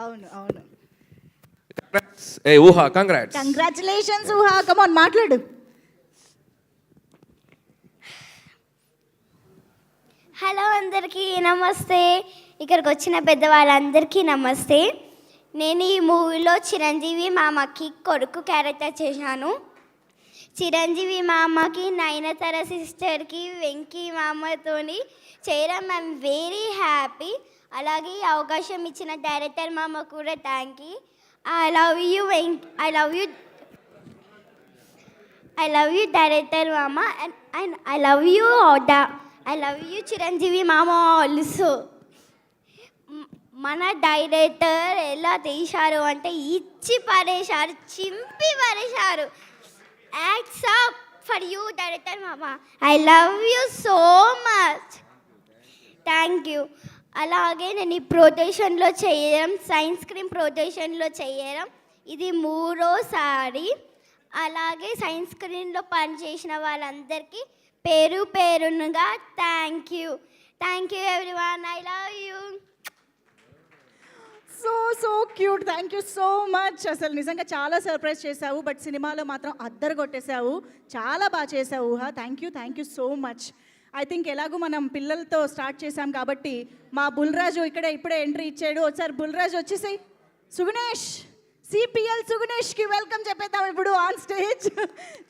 అవును అవును. ఏ ఊహా, కంగ్రాట్స్. కంగ్రాచులేషన్స్ ఊహా, కమాన్ మాట్లాడు. హలో అందరికీ నమస్తే. ఇక్కడికి వచ్చిన పెద్దవాళ్ళందరికీ నమస్తే. నేను ఈ మూవీలో చిరంజీవి మామకి కొడుకు క్యారెక్టర్ చేశాను. చిరంజీవి మామకి నయనతార సిస్టర్కి వెంకీ మామతోని చేయడం ఐఎమ్ వెరీ హ్యాపీ. అలాగే ఈ అవకాశం ఇచ్చిన డైరెక్టర్ మామ కూడా thank you. I love you I love you director మామ and I love you Chiranjeevi మామ ఆల్సో. మన డైరెక్టర్ ఎలా తీశారు అంటే ఇచ్చి పడేశారు, చింపి పడేశారు. Hats off for you director మామ. I love you so much, thank you. అలాగే నేను ఈ ప్రొటేషన్లో చేయడం, సైన్స్ క్రీమ్ ప్రొటేషన్లో చేయడం ఇది 3వ సారి. అలాగే సైన్స్ స్క్రీన్లో పనిచేసిన వాళ్ళందరికీ పేరు పేరునుగా thank you everyone. I love you. So cute, thank you so much. అసలు నిజంగా చాలా సర్ప్రైజ్ చేసావు, బట్ సినిమాలో మాత్రం అద్దరు కొట్టేశావు. చాలా బాగా చేసావు ఊహ. Thank you so much. I think ఎలాగో మనం పిల్లలతో స్టార్ట్ చేసాం కాబట్టి మా బుల్రాజు ఇప్పుడే ఎంట్రీ ఇచ్చాడు. ఒకసారి బుల్రాజు వచ్చేసాయి. సుగుణేష్, సిపిఎల్ సుగుణేష్కి వెల్కమ్ చెప్పేద్దాం ఇప్పుడు ఆన్ స్టేజ్.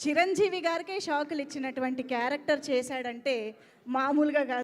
చిరంజీవి గారికి షాకులు ఇచ్చినటువంటి క్యారెక్టర్ చేశాడంటే మామూలుగా కాదు.